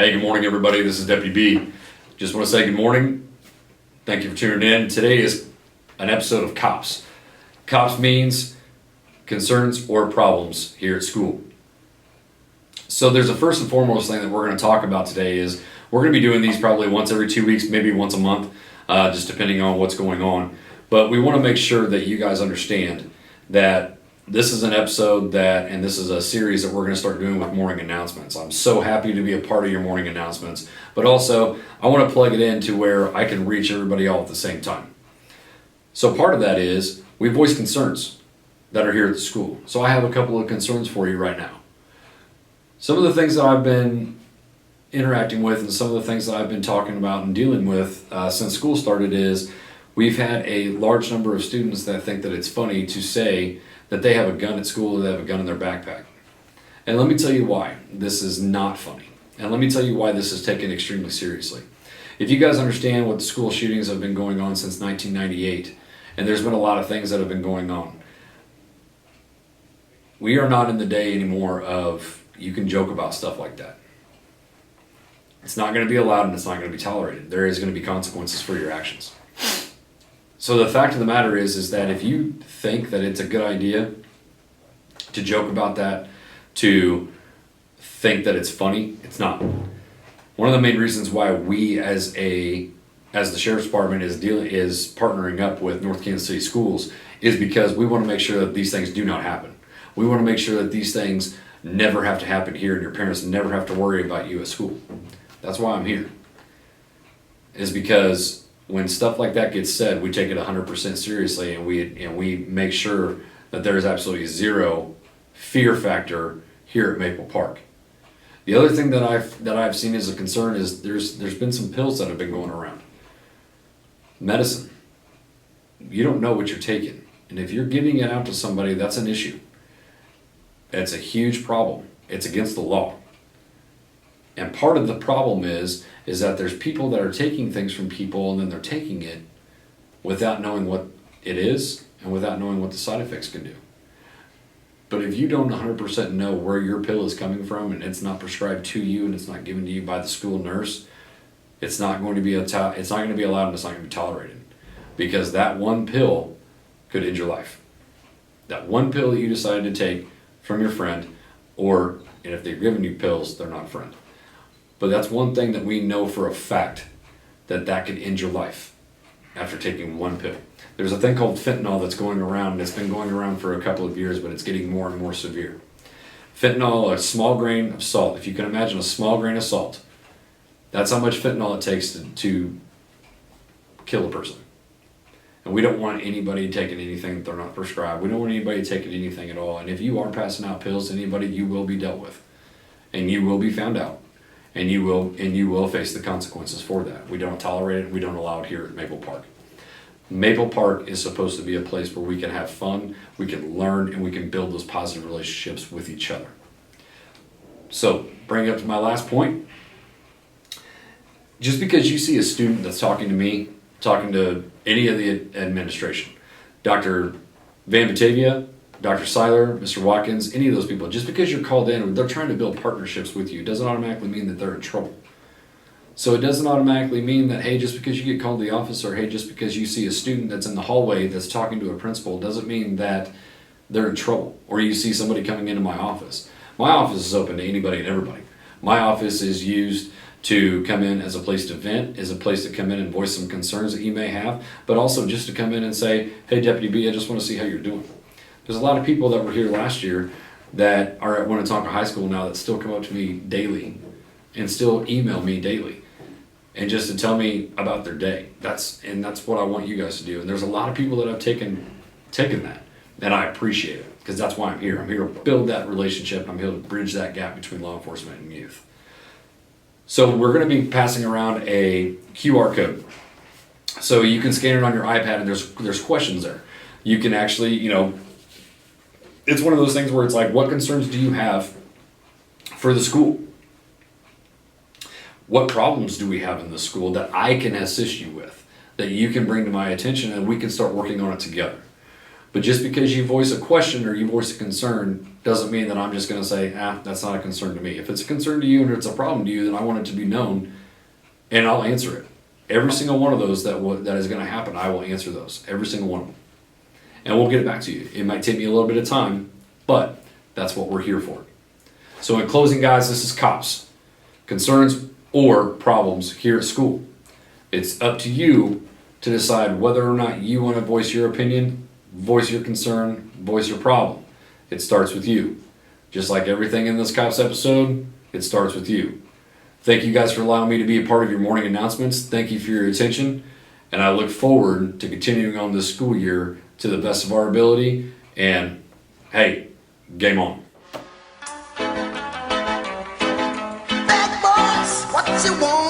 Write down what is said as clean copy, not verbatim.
Hey, good morning, everybody. This is Deputy B. Just want to say good morning. Thank you for tuning in. Today is an episode of COPS. COPS means concerns or problems here at school. So there's a first and foremost thing that we're going to talk about today is we're going to be doing these probably once every 2 weeks, maybe once a month, just depending on what's going on. But we want to make sure that you guys understand that this is an episode and this is a series that we're going to start doing with morning announcements. I'm so happy to be a part of your morning announcements, but also I want to plug it in to where I can reach everybody all at the same time. So part of that is we voice concerns that are here at the school. So I have a couple of concerns for you right now. Some of the things that I've been interacting with and some of the things that I've been talking about and dealing with since school started is we've had a large number of students that think that it's funny to say that they have a gun at school or they have a gun in their backpack. And let me tell you why this is not funny. And let me tell you why this is taken extremely seriously. If you guys understand what the school shootings have been going on since 1998, and there's been a lot of things that have been going on, we are not in the day anymore of you can joke about stuff like that. It's not going to be allowed and it's not going to be tolerated. There is going to be consequences for your actions. So the fact of the matter is that if you think that it's a good idea to joke about that, to think that it's funny, it's not. One of the main reasons why we as the Sheriff's Department is partnering up with North Kansas City Schools is because we want to make sure that these things do not happen. We want to make sure that these things never have to happen here and your parents never have to worry about you at school. That's why I'm here. Is because when stuff like that gets said, we take it 100% seriously, and we make sure that there is absolutely zero fear factor here at Maple Park. The other thing that I've seen as a concern is there's been some pills that have been going around. Medicine. You don't know what you're taking, and if you're giving it out to somebody, that's an issue. It's a huge problem. It's against the law. And part of the problem is that there's people that are taking things from people and then they're taking it without knowing what it is and without knowing what the side effects can do. But if you don't 100% know where your pill is coming from and it's not prescribed to you and it's not given to you by the school nurse, it's not going to be allowed and it's not going to be tolerated, because that one pill could end your life. That one pill that you decided to take from your friend, and if they're giving you pills, they're not a friend. But that's one thing that we know for a fact, that could end your life after taking one pill. There's a thing called fentanyl that's going around, and it's been going around for a couple of years, but it's getting more and more severe. Fentanyl, a small grain of salt, if you can imagine a small grain of salt, that's how much fentanyl it takes to kill a person. And we don't want anybody taking anything that they're not prescribed. We don't want anybody taking anything at all. And if you are passing out pills to anybody, you will be dealt with. And you will be found out. And you will face the consequences for that. We don't tolerate it. We don't allow it here at Maple Park. Maple Park is supposed to be a place where we can have fun, we can learn, and we can build those positive relationships with each other. So, bring it up to my last point. Just because you see a student that's talking to me, talking to any of the administration, Dr. Van Batavia, Dr. Seiler, Mr. Watkins, any of those people, just because you're called in, they're trying to build partnerships with you, doesn't automatically mean that they're in trouble. So it doesn't automatically mean that, hey, just because you get called to the office, or hey, just because you see a student that's in the hallway that's talking to a principal, doesn't mean that they're in trouble. Or you see somebody coming into my office. My office is open to anybody and everybody. My office is used to come in as a place to vent, as a place to come in and voice some concerns that you may have, but also just to come in and say, hey, Deputy B, I just want to see how you're doing. There's a lot of people that were here last year that are at Winnetonka High School now that still come up to me daily and still email me daily and just to tell me about their day. That's what I want you guys to do. And there's a lot of people that have taken that, and I appreciate it, because that's why I'm here. I'm here to build that relationship. I'm here to bridge that gap between law enforcement and youth. So we're going to be passing around a QR code. So you can scan it on your iPad, and there's questions there. You can actually, it's one of those things where it's like, what concerns do you have for the school? What problems do we have in the school that I can assist you with, that you can bring to my attention, and we can start working on it together? But just because you voice a question or you voice a concern doesn't mean that I'm just going to say, that's not a concern to me. If it's a concern to you and it's a problem to you, then I want it to be known and I'll answer it. Every single one of those that is going to happen, I will answer those. Every single one of them. And we'll get it back to you. It might take me a little bit of time, but that's what we're here for. So in closing, guys, this is COPS. Concerns or problems here at school. It's up to you to decide whether or not you want to voice your opinion, voice your concern, voice your problem. It starts with you. Just like everything in this COPS episode, it starts with you. Thank you guys for allowing me to be a part of your morning announcements. Thank you for your attention. And I look forward to continuing on this school year to the best of our ability. And hey, game on. Bad boys, what you want?